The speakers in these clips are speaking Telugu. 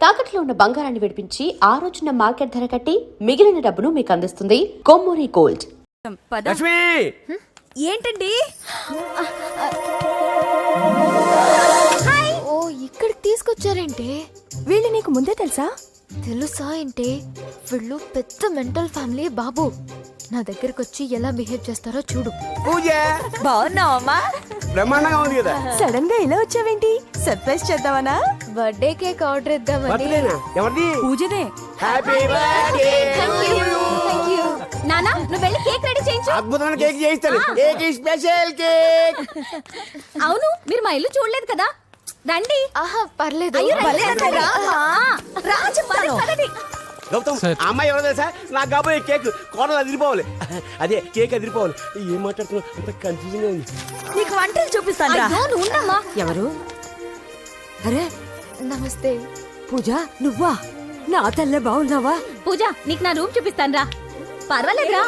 తాకట్లో ఉన్న బంగారాన్ని విడిపించి ఆ రోజున మార్కెట్ ధర కట్టి మిగిలిన డబ్బును మీకు అందిస్తుంది కొమ్మూరి గోల్డ్. ఏంటండి? ఓ ఇక్కడికి తీసుకొచ్చారేంటే? వీళ్ళు నీకు ముందే తెలుసా? తెలుసా ఏంటే? వీళ్ళు పెద్ద మెంటల్ ఫ్యామిలీ బాబు. నా దగ్గరకు వచ్చి ఎలా బిహేవ్ చేస్తారో చూడు. పూజ బాగున్నావమ్మా? బ్రహ్మాండంగా ఉంది కదా. సడన్ గా ఇలా వచ్చావేంటి? సర్ప్రైజ్ చేద్దామనా? బర్త్డే కేక్ ఆర్డర్ ఇద్దామని. బర్త్డేనా? ఎవరిది? పూజనే. Happy birthday. Thank you. నానా నువ్వు వెళ్ళి కేక్ రెడీ చేయించు. అద్భుతమైన కేక్ చేయిస్తాను. Cake special cake. అవును మీరు మా ఇల్లు చూడలేదు కదా, రండి. ఆహా పర్లేదు. గౌతమ్ అమ్మాయి ఎవరో తెలుసా? నాకు కాబోయే కేక్ కోడలు అదిరిపోవాలి. అదే కేక్ అదిరిపోవాలి. ఏం మాట్లాడుతున్నావు? అంత కన్ఫ్యూజన్ గా ఉంది. నీకు వంటలు చూపిస్తాను. ఎవరు? అరే నమస్తే. పూజ నువ్వా? నా తల్లే బాగున్నావా? పూజ నీకు నా రూమ్ చూపిస్తాను రా. పర్వాలేదురా.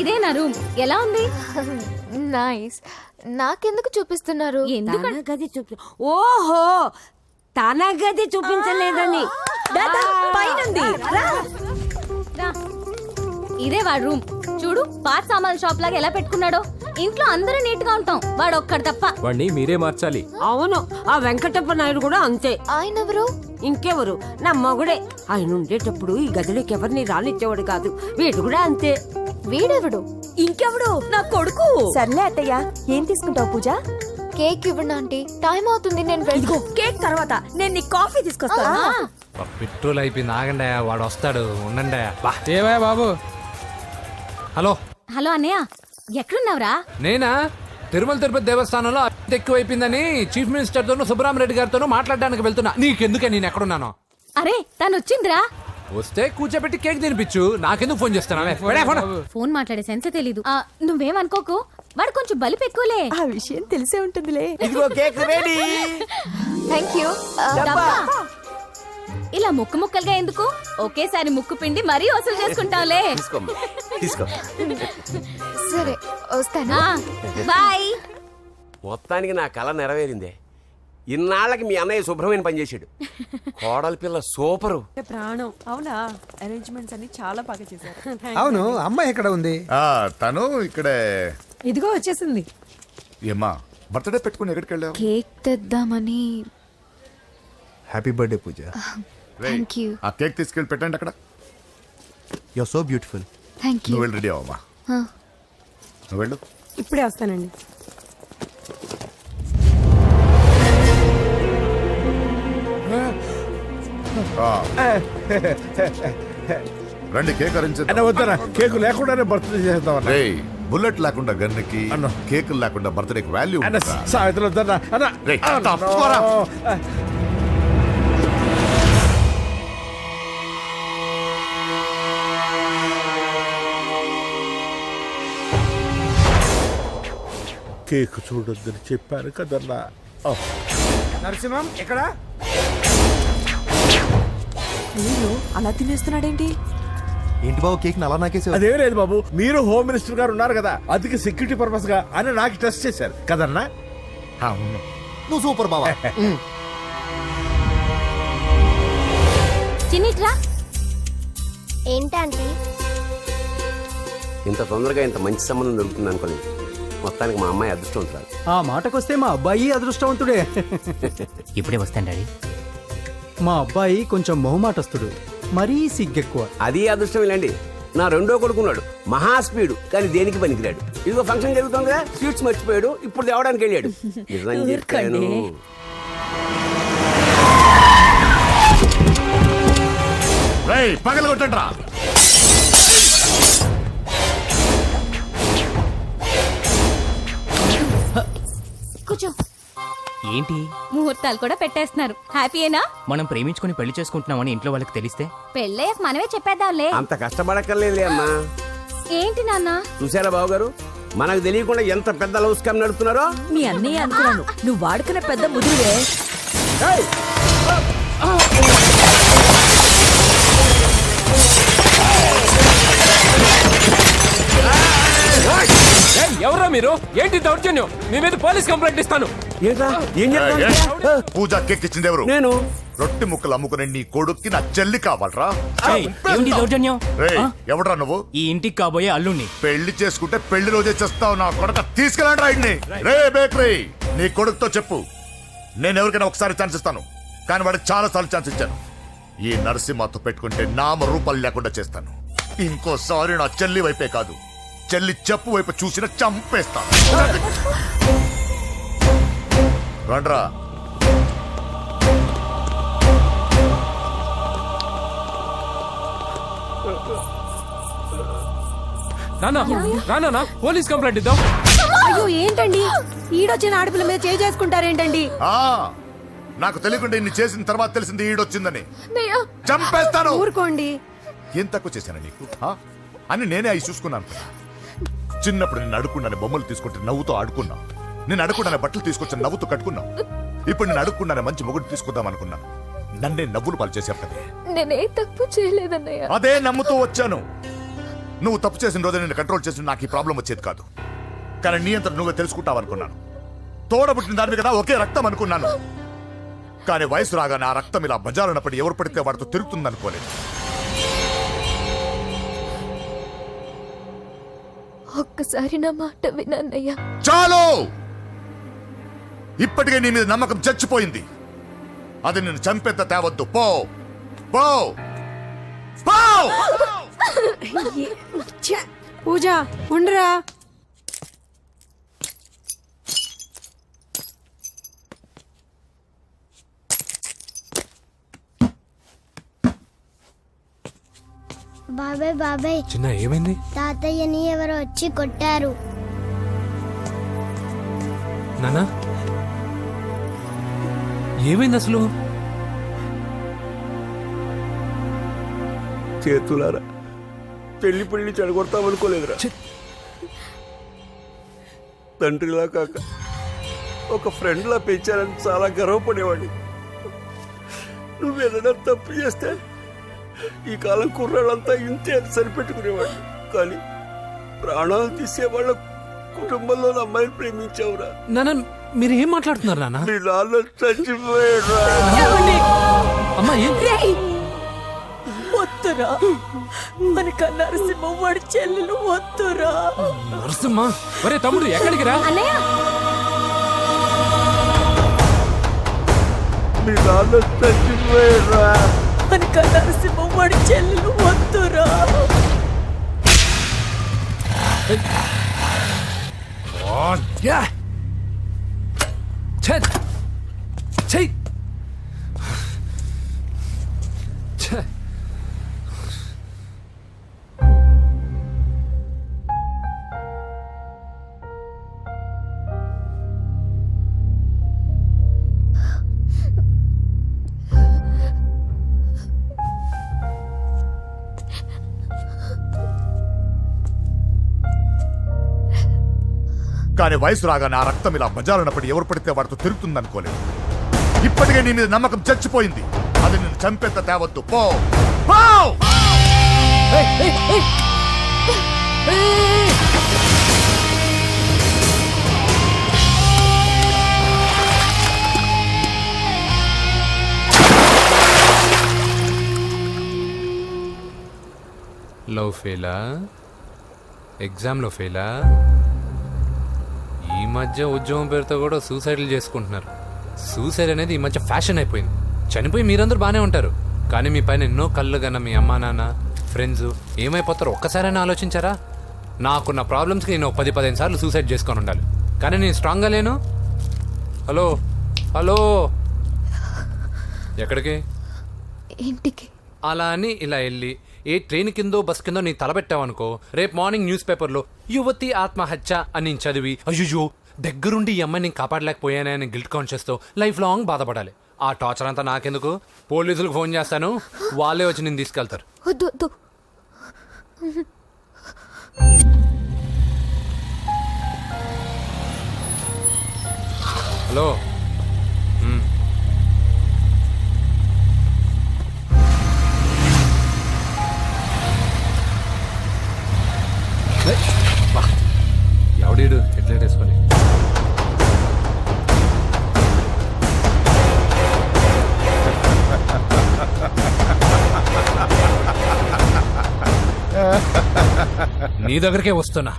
ఇదే నా రూమ్. ఎలా ఉంది? నైస్. నాకెందుకు చూపిస్తున్నారు? ఎందుకంటే గది చూపి. ఓహో తన గది చూపించలేదని. పైనుంది. ఇదే వాడు రూమ్. చూడు పాత సామాన్ షాప్ లాగా ఎలా పెట్టుకున్నాడో. ఇంట్లో అందరూ నీట్ గా ఉంటాం, వాడు ఒక్కడు తప్ప. వాడిని మీరే మార్చాలి. అవును, ఆ వెంకటప్ప నాయుడు కూడా అంతే. ఆయన ఎవరు? ఇంకెవరు? నా మగుడే. ఆయన ఉండేటప్పుడు ఈ గదిలోకి ఎవరిని రానిచ్చేవాడు కాదు. వీడు కూడా అంతే. వీడెవడు? ఇంకెవడు? నా కొడుకు. సర్లే అత్తయ్య, ఏం తీసుకుంటావు పూజ? కేక్ ఇవ్వండి ఆంటీ, టైం అవుతుంది. నేను కేక్ తర్వాత నేను నీ కాఫీ తీసుకొస్తాను. పెట్రోల్ అయిపోయింది, ఆగండి, వాడు వస్తాడు, ఉండండి. ఏమయ్యా బాబు? హలో హలో అన్నయ్య, ఎక్కడున్నావురా? నేనా తిరుమల తిరుపతి దేవస్థానంలో ఎక్కువైపోయిందని చీఫ్ మినిస్టర్ తోను సుబ్రహ్మరెడ్డి గారితోనూ మాట్లాడడానికి వెళ్తున్నా. నీకెందుకే నేను ఎక్కడున్నాను? అరే తను వచ్చిందిరా. వస్తే కూర్చోబెట్టి కేక్ తినిపించు, నాకెందుకు ఫోన్ చేస్తున్నా? ఫోన్ మాట్లాడే సెన్సే తెలీదు. నువ్వేమనుకోకు, వాడు కొంచెం బలిపు ఎక్కువలే. ఆ విషయం తెలిసే ఉంటుందిలే. ఇదిగో కేక్ రెడీ. Thank you. ఇలా ముక్కు ముక్కలుగా ఎందుకు? ఒకేసారి ముక్కు పిండి మరీ వసూలు చేసుకుంటావులే. తీసుకో. సరే వస్తాను. బాయ్. మొత్తానికి నా కళ నెరవేరిందే. ఇన్నాళ్ళకి మీ అన్నయ్య శుభ్రమైన పని చేశాడు. కోడలి పిల్ల సూపరు. ప్రాణం. అవునా? అరేంజ్మెంట్స్ అన్ని చాలా బాగా చేశారు. అవును, అమ్మాయి ఎక్కడ ఉంది? తను ఇక్కడే. ఇదిగో వచ్చేసింది. ఏమ్మా బర్త్డే పెట్టుకుని ఎక్కడికి వెళ్ళావు? కేక్ తెద్దామని. Happy birthday Pooja. Thank you. ఆ కేక్ తీసుకెళ్ళి పెట్టండి అక్కడ. You are so beautiful. Thank you. నువ్వు వెళ్ళి రెడీ అవ్వమ్మా. నువ్వు వెళ్ళు. ఇప్పుడే వస్తానండి. రండి కేక్ అరేంజ్ వద్దరా, కేక్ లేకుండానే బర్త్డే చేద్దాం. బుల్లెట్ లేకుండా గన్నుకి, కేక్ లేకుండా బర్త్డేకి వాల్యూ. సాయంత్రం వద్దరా. కేక్ చూడొద్దని చెప్పాను కదన్నా. నరసింహం ఎక్కడ? అలా తినేస్తున్నాడేంటి? ఏంటి బాబు కేక్ అలా నాకేసి? అదే లేదు బాబు, మీరు హోమ్ మినిస్టర్ గారు ఉన్నారు కదా, అందుకే సెక్యూరిటీ పర్పస్ గా అని నాకు టెస్ట్ చేశారు కదన్నా. అవును, నువ్వు సూపర్ బాబా. చిన్నిట్రా. ఏంటంటే ఇంత తొందరగా ఇంత మంచి సంబంధం దొరుకుతుంది అనుకోలేదు. మొత్తానికి మా అమ్మాయి అదృష్టవంతురాలు. ఆ మాటకొస్తే మా అబ్బాయి అదృష్టవంతుడే. ఇప్పుడే వస్తాను డాడీ. మా అబ్బాయి కొంచెం మొహమాటస్తుడు, మరీ సిగ్గెక్కువ. అది అదృష్టం ఇలాండి. నా రెండో కొడుకున్నాడు, మహా స్పీడు, కానీ దేనికి పనికిరాడు. ఇదిగో ఫంక్షన్ జరుగుతుంది కదా, స్వీట్స్ మర్చిపోయాడు, ఇప్పుడు తేవడానికి వెళ్ళాడు. నిజం చెప్పాను. పగల కొట్టండి రా. కూర్చో. ఏంటి ముహూర్తాలు కూడా పెట్టేస్తున్నారు. హ్యాపీయేనా? మనం ప్రేమించుకుని పెళ్లి చేసుకుంటున్నామని ఇంట్లో వాళ్ళకి తెలిస్తే? పెళ్ళయ్యాక మనమే చెప్పేద్దాంలే. అంత కష్టపడక్కర్లేదులే అమ్మా. ఏంటి నాన్న? చూసారా బాబు గారు, మనకు తెలియకుండా ఎంత పెద్ద లవ్ స్కామ్ నడుపుతున్నారో. మీ అన్నయ్య అనుకున్నాను, నువ్వు వాడుకునే పెద్ద ముదురువే. ఎవరా మీరు? ఏంటి దౌర్జన్యం? మీ మీద పోలీస్ కంప్లైంట్ ఇస్తాను. ఏంట్రా ఏం చెప్తా పూజ కేక్ ఇచ్చింది ఎవరు? నేను రొట్టె ముక్కలు అమ్ముకునే నీ కొడుక్కి నా చెల్లి కావాలరా? ఏంటి దౌర్జన్యం? రేయ్, ఎవడ్రా నువ్వు? ఈ ఇంటికి కాబోయే అల్లుణ్ణి. పెళ్లి చేసుకుంటే పెళ్లి రోజే చేస్తావు నా కొడుక. తీసుకెళ్ళండి రాయిడ్ని. రే బేకరీ, నీ కొడుకుతో చెప్పు నేను ఎవరికైనా ఒకసారి ఛాన్స్ ఇస్తాను, కానీ వాడికి చాలా సార్లు ఛాన్స్ ఇచ్చాను. ఈ నరసింహతో పెట్టుకుంటే నామ రూపాలు లేకుండా చేస్తాను. ఇంకోసారి నా చెల్లి వైపే కాదు, చెల్లి చెప్పు వైపు చూసిన చంపేస్తాను. రండ్రా. నానా పోలీస్ కంప్లైంట్ ఇద్దాం. అయ్యో ఏంటండి, ఈడొచ్చిన ఆడపిల్ల మీద చేసుకుంటారేంటండి? ఆ, నాకు తెలియకుండా ఇన్ని చేసిన తర్వాత తెలిసింది ఈడొచ్చిందని. చంపేస్తాను. ఊరుకోండి. ఏం తక్కువ చేశాను నీకు? ఆ? అని నేనే అవి చూసుకున్నాను. చిన్నప్పుడు నేను అడుక్కున్నాను బొమ్మలు తీసుకుంటే నవ్వుతో ఆడుకున్నా. నేను అడుక్కున్నాను బట్టలు తీసుకొచ్చి నవ్వుతో కట్టుకున్నావు. ఇప్పుడు నేను అడుక్కున్నాను మంచి మొగుడు తీసుకుందాం అనుకున్నా. నన్నే నవ్వులు పాలు చేశారు కదే. నేనే తప్పు చేయలేదన్నయ్య. అదే నమ్ముతూ వచ్చాను. నువ్వు తప్పు చేసిన రోజే నేను కంట్రోల్ చేసిన నాకు ఈ ప్రాబ్లం వచ్చేది కాదు. కానీ నీ అంతా నువ్వే తెలుసుకుంటావు అనుకున్నాను. తోడబుట్టిన దానివి కదా, ఒకే రక్తం అనుకున్నాను. కానీ వయసు రాగానే ఆ రక్తం ఇలా బజారున్నప్పుడు ఎవరు పడితే వాడితో తిరుగుతుంది అనుకోలేదు. ఒక్కసారి నా మాట వినన్నయ్య. చాలు, ఇప్పటికే నీ మీద నమ్మకం చచ్చిపోయింది. అది నిన్ను చంపేంత తేవద్దు. పో పో పో. పూజ ఉండరా. బాబాయ్ బాబాయ్, చిన్న ఏమైంది? తాతయ్యని ఎవరో వచ్చి కొట్టారు. నానా ఏమైంది అసలు? చేతులారా పెళ్లి పెళ్లి చెడగొడతామనుకోలేదురా. తండ్రిలా కాక ఒక ఫ్రెండ్లా పెంచాలని చాలా గర్వపడేవాడిని. నువ్వేదైనా తప్పు చేస్తే ఈ కాలం కుర్రాళ్ళంతా ఇంతే అని సరిపెట్టుకునేవాడు. కానీ ప్రాణాలు తీసే వాళ్ళ కుటుంబంలో అమ్మాయిని ప్రేమించావురా. నాన్న మీరు ఏం మాట్లాడుతున్నారు నాన్న? మీ నాన్న చచ్చిపోయాడురా. అమ్మా వద్దురా, మనక నరసింహ వాడి చెల్లెలు వద్దురా. నరసింహ, ఒరే తమ్ముడు ఎక్కడికి రా. మీ నాన్న చచ్చిపోయాడురా. మనక నరసింహ వాడి చెల్లెలు వద్దురా. కానీ వయసు రాగానే ఆ రక్తం ఇలా బజారున్నప్పుడు ఎవరు పడితే వాడితో తిరుగుతుంది అనుకోలేదు. ఇప్పటికే నీ మీద నమ్మకం చచ్చిపోయింది. అది నిన్ను చంపేంత తేవద్దు. పో పో. లవ్ ఫెయిలా? ఎగ్జామ్లో ఫెయిలా? ఈ మధ్య ఉద్యోగం పేరుతో కూడా సూసైడ్లు చేసుకుంటున్నారు. సూసైడ్ అనేది ఈ మధ్య ఫ్యాషన్ అయిపోయింది. చనిపోయి మీరందరూ బాగానే ఉంటారు, కానీ మీ పైన ఎన్నో కళ్ళు కన్నా మీ అమ్మా నాన్న ఫ్రెండ్స్ ఏమైపోతారో ఒక్కసారైనా ఆలోచించారా? నాకున్న ప్రాబ్లమ్స్కి నేను 10-15 సార్లు సూసైడ్ చేసుకొని ఉండాలి, కానీ నేను స్ట్రాంగ్గా లేను. హలో హలో, ఎక్కడికి? ఇంటికి. అలా అని ఇలా వెళ్ళి ఏ ట్రైన్ కిందో బస్ కిందో నీ తలపెట్టావనుకో, రేపు మార్నింగ్ న్యూస్ పేపర్లో యువతి ఆత్మహత్య అని నేను చదివి అయ్యో దగ్గరుండి ఈ అమ్మాయి నేను కాపాడలేకపోయానే అని గిల్ట్ కాన్షియస్తో లైఫ్ లాంగ్ బాధపడాలి. ఆ టార్చర్ అంతా నాకెందుకు? పోలీసులకు ఫోన్ చేస్తాను, వాళ్ళే వచ్చి నేను తీసుకెళ్తారు. వద్దు వద్దు. హలో, ఎవడీడు ఎట్లెటేసు నీ దగ్గరకే వస్తున్నా.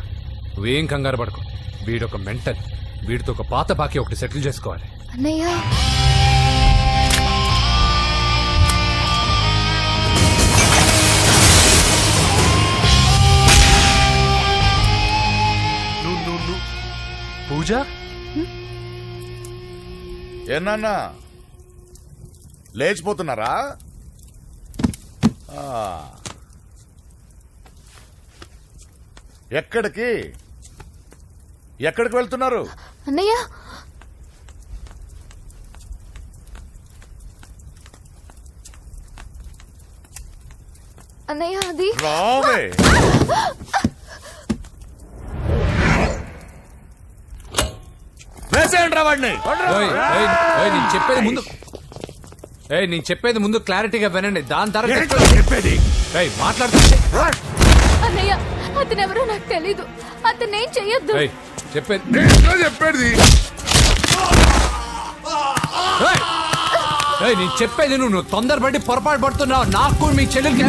నువ్వేం కంగారు పడకు. వీడొక మెంటల్. వీడితో ఒక పాత బాకీ ఒకటి సెటిల్ చేసుకోవాలి. అన్నయ్య పూజ ఏనా లేచిపోతున్నారా? ఎక్కడికి ఎక్కడికి వెళ్తున్నారు? అన్నయ్య అన్నయ్య అది రావే. వేసేయండి వాడిని. నేను చెప్పేది ముందు క్లారిటీగా వినండి. దాని తర్వాత చెప్పేది మాట్లాడుతుంటే అన్నయ్య అతనెవరో నాకు తెలీదు. అతనేం చెయ్యొద్దు. చెప్పేది చెప్పేది నేను చెప్పేది నువ్వు తొందరపడి పొరపాటు పడుతున్నావు. నాకు మీ చెల్లెలకి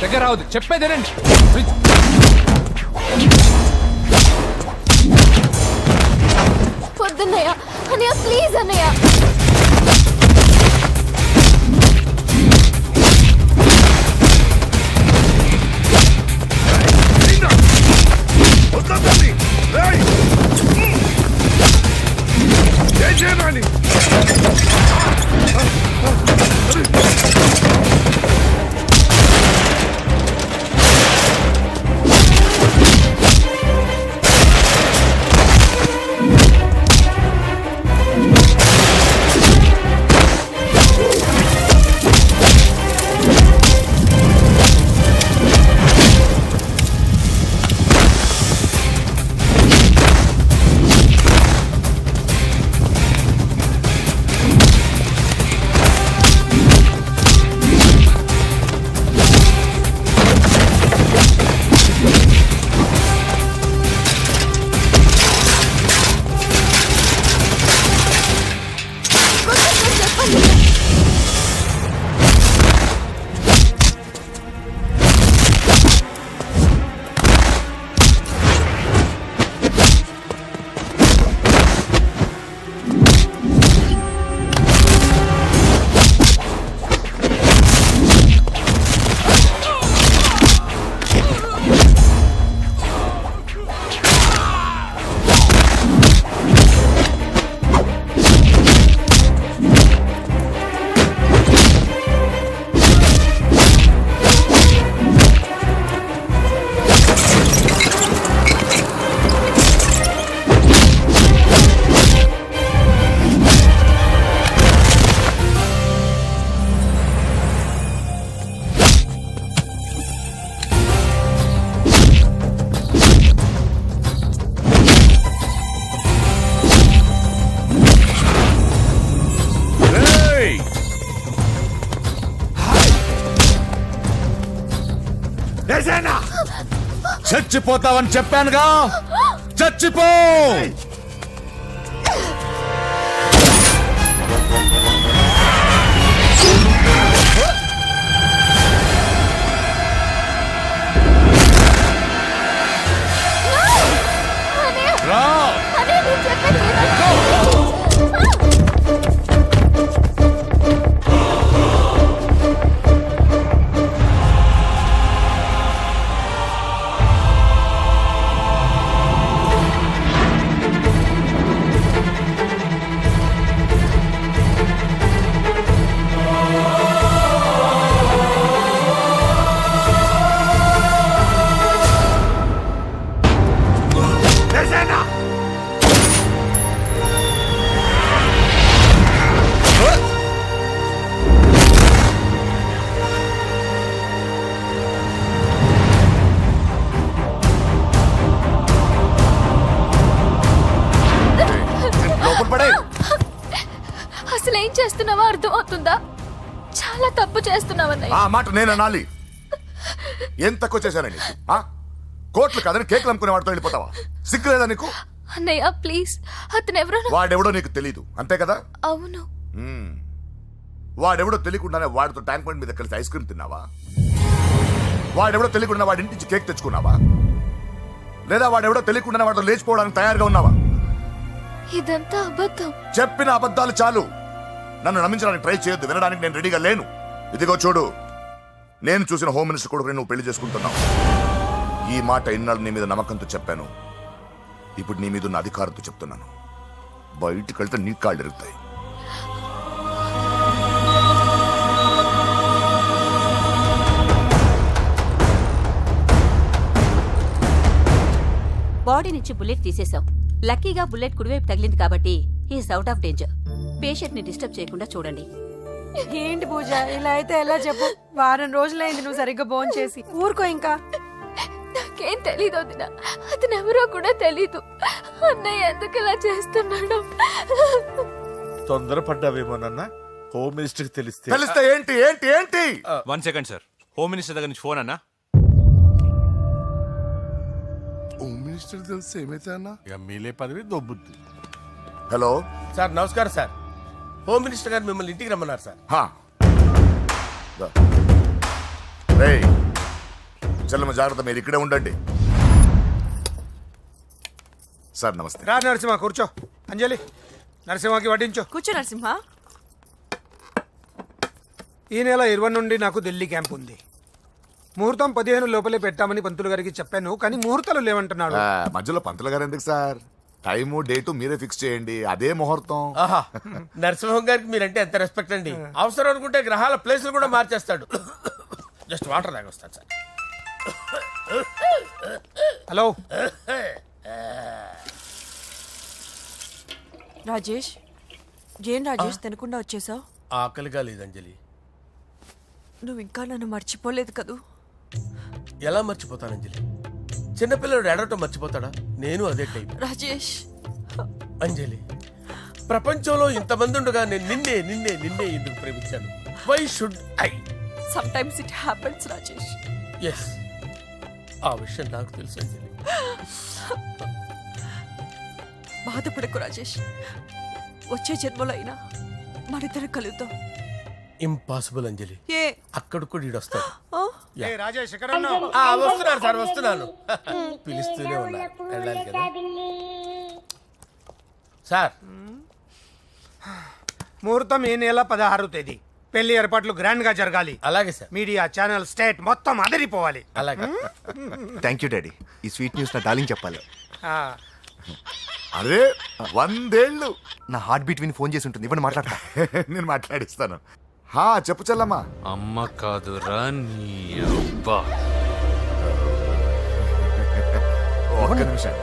దగ్గర రావద్దు. చెప్పేదేనండి. పొద్దున్నయ్య అన్నయ్య ప్లీజ్ అన్నయ్య. చచ్చిపోతావని చెప్పానుగా. చచ్చిపో. రా. అసలు ఏం చేస్తున్నావో అర్థం అవుతుందా? చాలా తప్పు చేస్తున్నావన్నయ్య. ఆ మాట నేను అనాలి. ఏం తక్కువ చేశానండి? కోట్లు కదని కేకులు అమ్ముకునే వాడితో వెళ్ళిపోతావా? సిగ్గులేదా నీకు? అన్నయ్య ప్లీజ్, అతనెవరో వాడెవడో నీకు తెలీదు అంతే కదా? అవును. వాడెవడో తెలియకుండానే వాడితో ట్యాంక్ బండ్ మీద కలిసి ఐస్ క్రీమ్ తిన్నావా? వాడెవడో తెలియకుండా వాడి ఇంటి నుంచి కేక్ తెచ్చుకున్నావా? లేదా వాడెవడో తెలియకుండా వాడితో లేచిపోవడానికి తయారుగా ఉన్నావా? ఇదంతా అబద్ధం. చెప్పిన అబద్ధాలు చాలు. నన్ను నమ్మించడానికి ట్రై చేయొద్దు. వినడానికి నేను రెడీగా లేను. ఇదిగో చూడు, నేను చూసిన హోమ్ మినిస్టర్ కొడుకుని నువ్వు పెళ్లి చేసుకుంటున్నావు. ఈ మాట ఇన్నాళ్ళు నీ మీద నమ్మకంతో చెప్పాను. ఇప్పుడు నీ మీద ఉన్న అధికారంతో చెప్తున్నాను. బయటికి వెళ్తే నీ కాళ్ళు ఎరుగుతాయి. బాడీ నుంచి బుల్లెట్ తీసేశాం. లక్కీగా బుల్లెట్ కుడివైపు తగిలింది కాబట్టి he is out of danger. Patient ని డిస్టర్బ్ చేయకుండా చూడండి. ఏంటి పూజ ఇలా అయితే ఎలా చెప్పు? వారం రోజులైంది నువ్వు సరిగ్గా భోజనం చేసి. ఊరుకో ఇంకా. నాకేం తెలీదు వదిన, అతను ఎవరో కూడా తెలీదు. అన్నయ్య ఎందుకు ఇలా చేస్తున్నాడు? తొందరపడ్డావేమోనన్నా. హోమ్ మినిస్టర్ తెలిస్తే తెలిస్తే ఏంటి ఏంటి ఏంటి? 1 సెకండ్ సార్, హోమ్ మినిస్టర్ దగ్గర నుంచి ఫోన్ అన్నా. హోమ్ మినిస్టర్ తెలిస్తే ఏమైతే అన్నా? ఎమ్మెల్యే పదవి దొబ్బుద్ది. హలో సార్ నమస్కారం సార్. హోమ్ మినిస్టర్ గారు మిమ్మల్ని ఇంటికి రమ్మన్నారు సార్. చెల్లమ్మ జాగ్రత్త, మీరు ఇక్కడే ఉండండి. సార్ నమస్తే. రా నరసింహ, కూర్చో. అంజలి, నరసింహకి వడ్డించు. కూర్చో నరసింహ. ఈ నెల 20 నుండి నాకు ఢిల్లీ క్యాంప్ ఉంది. ముహూర్తం 15 లోపలే పెట్టామని పంతులు గారికి చెప్పాను, కానీ ముహూర్తాలు లేవంటున్నాడు. మధ్యలో పంతులు గారు ఎందుకు సార్? టైము డేటు మీరే ఫిక్స్ చేయండి, అదే ముహూర్తం. నరసింహం గారికి మీరంటే ఎంత రెస్పెక్ట్ అండి. అవసరం అనుకుంటే గ్రహాల ప్లేసులు కూడా మార్చేస్తాడు. జస్ట్ వాటర్ తాగొస్తాను సార్. హలో రాజేష్, ఏం రాజేష్ తినకుండా వచ్చేసావు? ఆకలిగా లేదు అంజలి. నువ్వు ఇంకా నన్ను మర్చిపోలేదు కదూ? ఎలా మర్చిపోతాను అంజలి? చిన్నపిల్లడు ఏడవటం మర్చిపోతాడా? నేను అదే టైప్. రాజేష్, అంజలి, ప్రపంచంలో ఇంతమంది ఉండగా నేను నిన్నే నిన్నే నిన్నే ఎందుకు ప్రేమించాను? Why should I? Sometimes it happens Rajesh. Yes, ఆ విషయం నాకు తెలుసు అంజలి. బాధపడకు రాజేష్, వచ్చే జన్మలో అయినా మనిద్దరం కలుద్దాం. ఇంపాసిబుల్ అంజలి. ఏ అక్కడ కూడా ఈడొస్తాడు. ఏ రాజేష్, ఎక్కడ ఉన్నావు? వస్తున్నాను సార్, వస్తున్నాను. పిలుస్తూనే ఉన్నారు, వెళ్ళాలి కదా సార్. ముహూర్తం ఈ నెల 16వ తేదీ. పెళ్లి ఏర్పాట్లు గ్రాండ్ గా జరగాలి. అలాగే సార్. మీడియా, ఛానల్, స్టేట్ మొత్తం అదిరిపోవాలి. అలాగే. Thank you daddy. ఈ స్వీట్ న్యూస్ నా డార్లింగ్ చెప్పాలి. అరే 100 ఏళ్ళు. నా హార్ట్ బీట్ విని ఫోన్ చేసి ఉంటుంది, ఇవ్వండి మాట్లాడతా. నేను మాట్లాడిస్తాను. చెప్పు చెల్లమ్మా. అమ్మ కాదురా నీ అబ్బా. ఒక్క నిమిషం.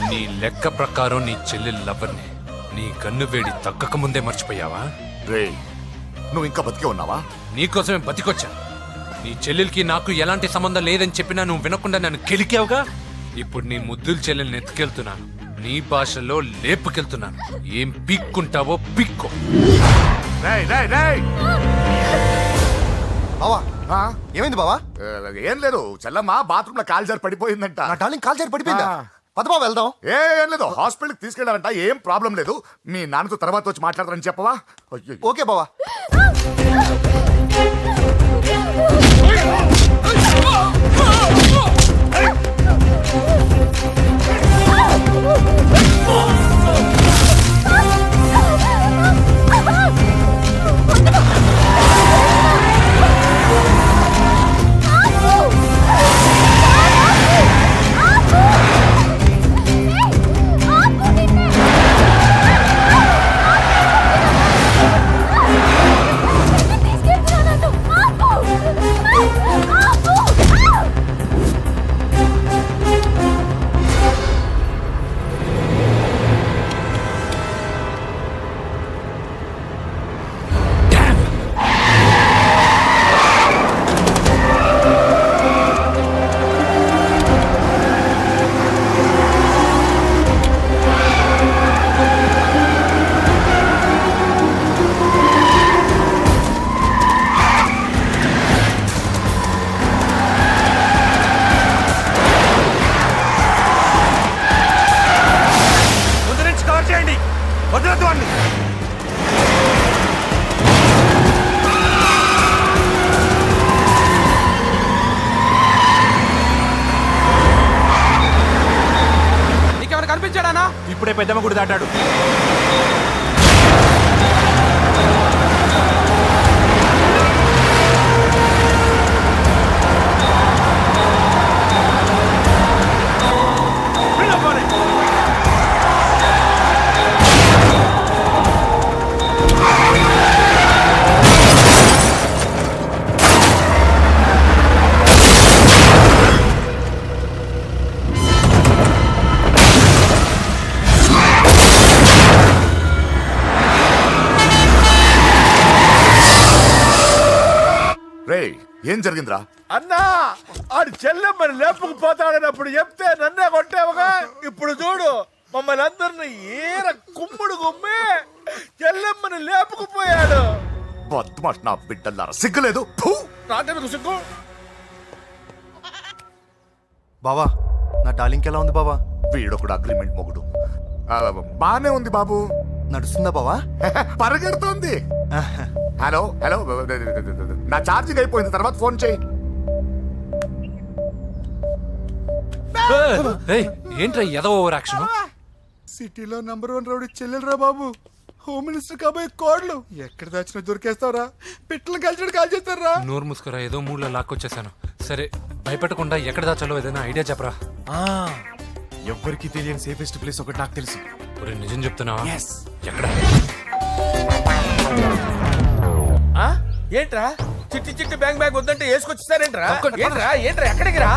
నీ లెక్క ప్రకారం నీ చెల్లెలు లవర్ని నీ కన్ను వేడి తగ్గక ముందే మర్చిపోయావా? రే, నువ్వు ఇంకా బతికే ఉన్నావా? నీకోసమే బతికొచ్చా. నీ చెల్లెలకి నాకు ఎలాంటి సంబంధం లేదని చెప్పినా నువ్వు వినకుండా నన్ను కెలికావుగా. ఇప్పుడు నీ ముద్దుల చెల్లెల్ని ఎత్తుకెళ్తున్నాను, నీ భాషలో లేపుకెళ్తున్నాను. ఏం పిక్కుంటావో పిక్కో. బావా, ఏమైంది బావా? ఏం లేదు, చెల్లమ్మ బాత్రూమ్ లో కాలు జారి పడిపోయిందంట. నా డార్లింగ్ కాల్ జారి పడిపోయిందా? పద బావ వెళ్దాం. ఏం లేదు, హాస్పిటల్కి తీసుకెళ్ళారంట. ఏం ప్రాబ్లం లేదు. మీ నాన్నతో తర్వాత వచ్చి మాట్లాడతారని చెప్పవా? ఓకే బావా. వదలద్దు అన్ని. కనిపించాడానా? ఇప్పుడే పెద్దమ్మ గుడి దాటాడు. రే ఏం జరిగిందిరా? అన్నా ఆడు చెల్లెమ్మని లేపుకుపోతాడన్నప్పుడు చెప్తే నన్నే కొట్టావుగా. ఇప్పుడు చూడు మమ్మల్ని అందరిని ఏర కుమ్ముడు గుమ్మి చెల్లెమ్మని లేపుకుపోయాడు. బద్మాష్ నా బిడ్డల్లారా, సిగ్గులేదు? ఫు! నాకెందుకు సిగ్గు? బావా నా డార్లింగ్ ఎలా ఉంది బావా? వీడొకడు అగ్రిమెంట్ మొగుడు. బానే ఉంది బాబు. నడుస్తుందా బావా? పరిగెడుతోంది. హలో హలో, నా ఛార్జింగ్ అయిపోయింది, తర్వాత ఫోన్ చేయి. ఏంట్రా ఏదో ఓవర్ యాక్షన్? సిటీలో #1 రౌడీ చెల్లెలరా బాబు. హోమ్ మినిస్టర్ కాబోయే కోడ్లు ఎక్కడ దాచినా దొరికేస్తావరా? పిట్టలు కలిసి కాల్ చేస్తారా? నోరు ముసుకురా, ఏదో మూడ్లో లాక్కొచ్చేసాను. సరే భయపెట్టకుండా ఎక్కడ దాచాలో ఏదైనా ఐడియా చెప్పరా. ఎవ్వరికి తెలియని సేఫెస్ట్ ప్లేస్ ఒకటి నాకు తెలుసు. ఒరే నిజం చెప్తున్నావా? ఎక్కడ? ఏంట్రా చిట్టి చిట్టి బ్యాంక్ బ్యాగ్ వద్దంటే వేసుకొచ్చిస్తారేంట్రా? ఏంట్రా ఏంట్రా ఎక్కడికి రా?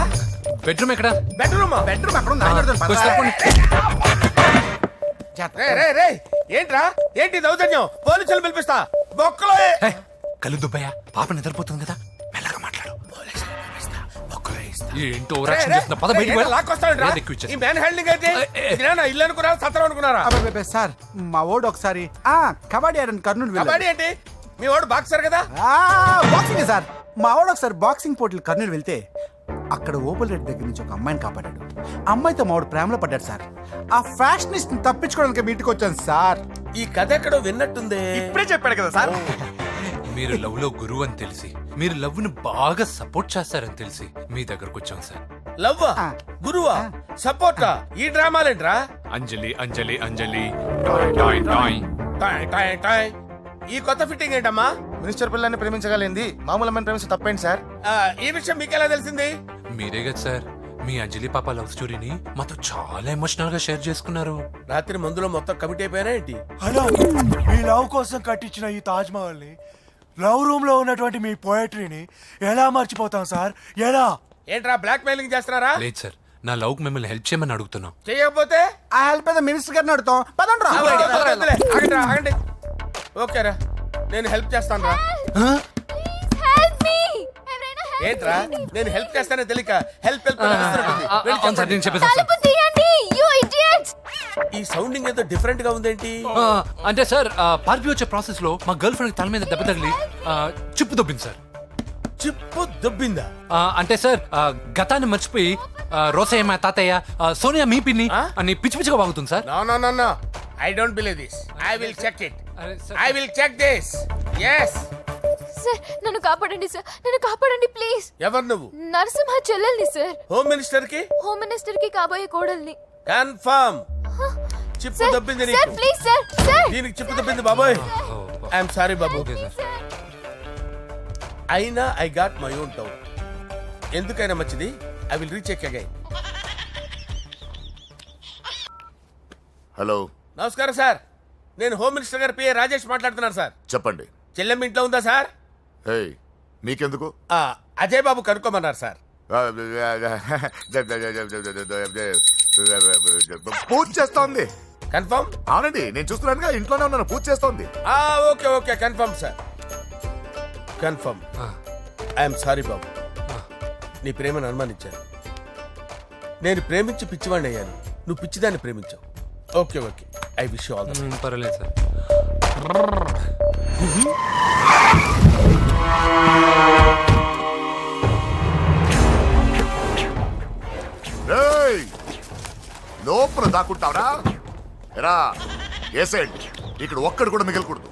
బెడ్రూమ్ ఎక్కడ? బెడ్రూమ్ అక్కడ ఏంట్రా ఏంటి దౌర్జన్యం? పోలీసులు పిలిపిస్తా బొక్కలో. కళ్ళు దుబ్బయ్యా, పాప నిద్రపోతుంది కదా, మెల్లగా మాట్లాడు. ఏంటో ఓవర్ యాక్షన్ చేస్తున్నా, పద బయటికి వెళ్ళు. ఈ మ్యాన్ హ్యాండింగ్ అయితే ఇల్లు అనుకున్నారా సత్రం అనుకున్నారా? సార్ మా ఓడు ఒకసారి కబడ్డీ ఆడని కర్నూలు కబడ్డీ ఏంటి? మీ వాడు బాక్సర్ కదా? Boxing sir. మా వాడు ఒకసారి బాక్సింగ్ పోటీలు కర్నూలు వెళ్తే అక్కడ ఓపెల్ రెడ్డి దగ్గర నుంచి ఒక అమ్మాయిని కాపాడాడు. అమ్మాయితో మా వాడు ప్రేమలో పడ్డాడు సార్. ఆ ఫ్యాషనిస్ట్ తప్పించుకోవడానికి మీటికి వచ్చాను సార్. ఈ కథ ఎక్కడో విన్నట్టుంది. ఇప్పుడే చెప్పాడు కదా సార్. మీరు లవ్ లో గురువు అని తెలిసి, మీరు లవ్ ను బాగా సపోర్ట్ చేస్తారని తెలిసి మీ దగ్గరకు వచ్చాం సార్. లవ్వా గురువా సపోర్టా? ఈ డ్రామాలేంట్రా? అంజలి అంజలి అంజలి టాయ్ టాయ్ టాయ్. టాయ్ టాయ్ టాయ్. ఈ కొత్త ఫిట్టింగ్ ఏంటమ్మా? మినిస్టర్ పిల్లల్ని ప్రేమించగలిగింది మామూలు అమ్మని ప్రేమించి తప్పేంటి సార్? ఈ విషయం మీకెలా తెలిసింది? మీరే కదా సార్ మీ అంజలి పాప లవ్ స్టోరీని మాతో చాలా ఎమోషనల్ గా షేర్ చేసుకున్నారు. రాత్రి మందులో మొత్తం కమిట్ అయిపోయినా ఏంటి? హలో, మీ లవ్ కోసం కట్టించిన ఈ తాజ్ మహల్ ని, లవ్ రూమ్ లో ఉన్నటువంటి మీ పోయట్రీని ఎలా మర్చిపోతాం సార్? ఎలా? ఏంట్రా బ్లాక్ మెయిలింగ్ చేస్తున్నారా? లేదు సార్, నా లవ్ కు మిమ్మల్ని హెల్ప్ చేయమని అడుగుతున్నాం. చేయకపోతే ఆ హెల్ప్ అయితే మినిస్టర్ గారిని అడుగుతాం. పదండి రా. ఆగండి. ఓకేరా, నేను హెల్ప్ చేస్తాను రా. ఏంట్రా నేను హెల్ప్ చేస్తానే తెలియక హెల్ప్ ఈ సౌండింగ్ ఏదో డిఫరెంట్ గా ఉందేంటి? అంటే సార్ పార్టీ వచ్చే ప్రాసెస్ లో మా గర్ల్ ఫ్రెండ్ తల మీద దెబ్బ తగిలి చిప్పు దొబ్బింది సార్. చిప్పు దొబ్బిందా? అంటే సార్ గతాన్ని మర్చిపోయి రోసయ్య మా తాతయ్య సోనియా మీ పిన్ని అని పిచ్చి పిచ్చిగా వాగుతుంది sir. No I don't believe this. I will check it. I will check this. yes sir నన్ను కాపాడండి సార్, నన్ను కాపాడండి ప్లీజ్. ఎవరు నువ్వు? నరసింహ చెల్లెల్ని సార్. హోమ్ మినిస్టర్ కి? హోమ్ మినిస్టర్ కి కాబోయే కోడల్ని. కన్ఫర్మ్. చిప్పు దొబ్బింది నీకు. Sir please sir. సార్ దీనికి చిప్పు దొబ్బింది బాబోయ్. ఐఎమ్ సారీ బాబు. అయినా I got my own town. ఎందుకైనా మంచిది, I will recheck again. Hello, నమస్కారం సార్. నేను హోమ్ మినిస్టర్ గారి పిఏ రాజేష్ మాట్లాడుతున్నాను సార్. చెప్పండి. చెల్లెమ్మ ఇంట్లో ఉందా సార్? హే, మీకెందుకు? అజయ్ బాబు కనుక్కోమన్నారు సార్. పూజ చేస్తోంది. కన్ఫర్మ్? అవునండి, నేను చూస్తున్నానుగా, ఇంట్లోనే ఉన్నాను, పూజ చేస్తోంది. Okay confirm sir. Confirm. I'm sorry బాబు, నీ ప్రేమను అనుమానించాను. నేను ప్రేమించి పిచ్చివాడిని అయ్యాను, నువ్వు పిచ్చిదాన్ని ప్రేమించావు. Okay I wish you all the best. పర్వాలేదు సార్. లోపల దాక్కుంటావరా? ఎరా ఏసేండి, ఇక్కడ ఒక్కడు కూడా మిగలకూడదు.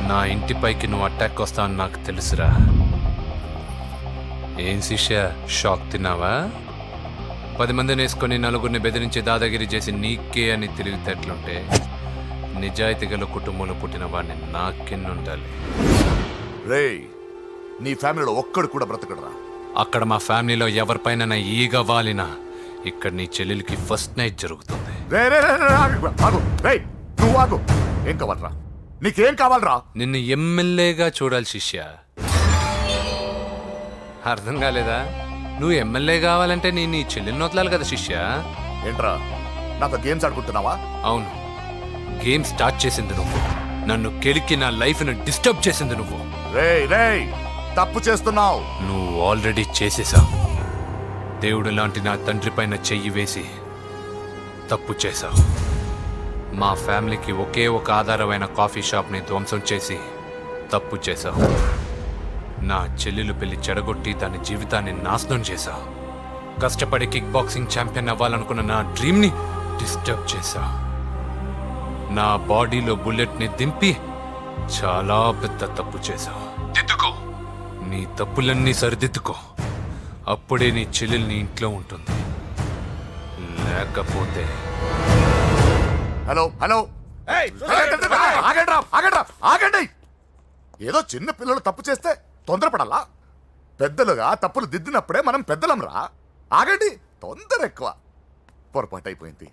నా ఇంటిపైకి నువ్వు అటాక్ వస్తావని నాకు తెలుసురా. ఏం శిష్య, షాక్ తిన్నావా? 10 మందిని వేసుకొని నలుగురిని బెదిరించి దాదాగిరి చేసి నీకే అని తెలివితేటలుంటే నిజాయితీ గల కుటుంబంలో పుట్టిన వాడిని నాకెన్నుండాలి. రే నీ ఫ్యామిలీలో ఒక్కడు కూడా బ్రతకడరా. అక్కడ మా ఫ్యామిలీలో ఎవరిపైన ఈగ వాలినా ఇక్కడ నీ చెల్లెలికి ఫస్ట్ నైట్ జరుగుతుంది. రే రే రే రే, ఆగు రే, నువ్వు ఆగు. ఏం కావాలరా? నీకేం కావాలరా? నిన్ను ఎమ్మెల్యేగా చూడాలి శిష్య. అర్థం కాలేదా? నువ్వు ఎమ్మెల్యే కావాలంటే నీ చెల్లెల్ని వదలాలి కదా శిష్య. ఏంట్రా నాతో గేమ్స్ ఆడుకుంటున్నావా? అవును, గేమ్ స్టార్ట్ చేసింది నువ్వు. నన్ను కెలికి నా లైఫ్ను డిస్టర్బ్ చేసింది నువ్వు. రే రే, తప్పు చేస్తున్నావు. నువ్వు ఆల్రెడీ చేసేసావు. దేవుడు లాంటి నా తండ్రి పైన చెయ్యి వేసి తప్పు చేశావు. మా ఫ్యామిలీకి ఒకే ఒక ఆధారమైన కాఫీ షాప్ని ధ్వంసం చేసి తప్పు చేశావు. నా చెల్లెలు పెళ్లి చెడగొట్టి దాని జీవితాన్ని నాశనం చేశావు. కష్టపడి కిక్ బాక్సింగ్ ఛాంపియన్ అవ్వాలనుకున్న నా డ్రీమ్ని డిస్టర్బ్ చేశావు. నా బాడీలో బుల్లెట్ని దింపి చాలా పెద్ద తప్పు చేశావు. దిద్దుకో, నీ తప్పులన్నీ సరిదిద్దుకో. అప్పుడే నీ చెల్లెలు నీ ఇంట్లో ఉంటుంది. లేకపోతే హలో హలో, ఆగండి. ఏదో చిన్న పిల్లలు తప్పు చేస్తే తొందరపడాలా? పెద్దలుగా తప్పులు దిద్దినప్పుడే మనం పెద్దలంరా. ఆగండి, తొందర ఎక్కువ. పొరపాటు అయిపోయింది,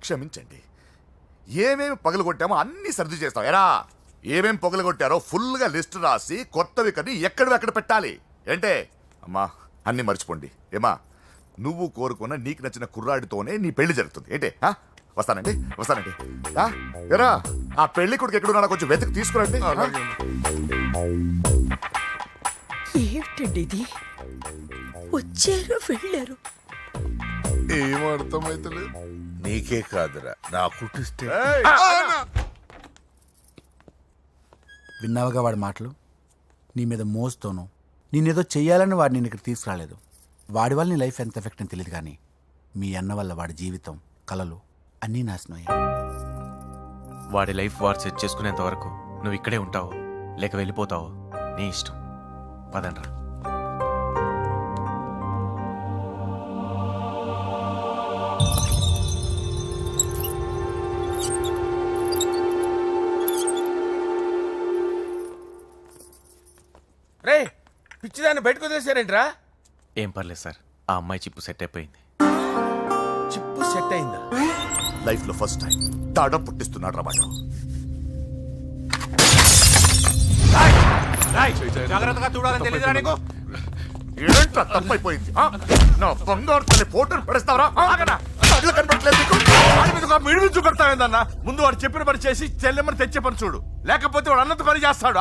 క్షమించండి. ఏమేమి పగలగొట్టామో అన్ని సర్ది చేస్తాం. ఎరా ఏమేం పగలగొట్టారో ఫుల్గా లిస్ట్ రాసి కొత్తవి కని ఎక్కడివి అక్కడ పెట్టాలి. ఏంటే అమ్మా, అన్ని మర్చిపోండి. ఏమా, నువ్వు కోరుకున్న నీకు నచ్చిన కుర్రాడితోనే నీ పెళ్లి జరుగుతుంది. ఏంటే వస్తానండి. ఎరా ఆ పెళ్లి కొడుకు ఎక్కడున్నా కొంచెం వెతికి తీసుకురండి. ఏమిటండి ఇది? వచ్చారు వెళ్ళారు. ఏం అర్థమైతలేదు. నీకే కాదురా నా కుట్టిస్తే. విన్నావుగా వాడి మాటలు. నీ మీద మోస్తోను నేనేదో చెయ్యాలని వాడు నేను ఇక్కడ తీసుకురాలేదు. వాడి వల్ల నీ లైఫ్ ఎంత ఎఫెక్ట్ అని తెలియదు, కానీ మీ అన్న వల్ల వాడి జీవితం, కలలు అన్నీ నాశనం అయ్యాయి. వాడి లైఫ్ వాడు సెట్ చేసుకునేంత వరకు నువ్వు ఇక్కడే ఉంటావు, లేక వెళ్ళిపోతావు, నీ ఇష్టం. పదండ్రా. రే పిచ్చిదాన్ని బయటకు వదిలేశారేంట్రా? ఏం పర్లేదు సార్, ఆ అమ్మాయి చిప్పు సెట్ అయిపోయింది. చిప్పు సెట్ అయిందా? లైఫ్ లో ఫస్ట్ టైం తాడ పుట్టిస్తున్నాడు రా వాడు. జాగ్రత్తగా చూడాలని తెలియదురా నీకు? ఏంట్రా తప్పైపోయింది? నా బంగారు తల్లి ఫోటోలు పడేస్తావరా? కళ్ళు కనపడలేదు నీకు? వాడి మీద ఒక మిడిమి చూపెడతావేందన్నా? ముందు వాడు చెప్పిన పని చేసి చెల్లెమ్మని తెచ్చే పని చూడు, లేకపోతే వాడు అన్నత పని చేస్తాడు.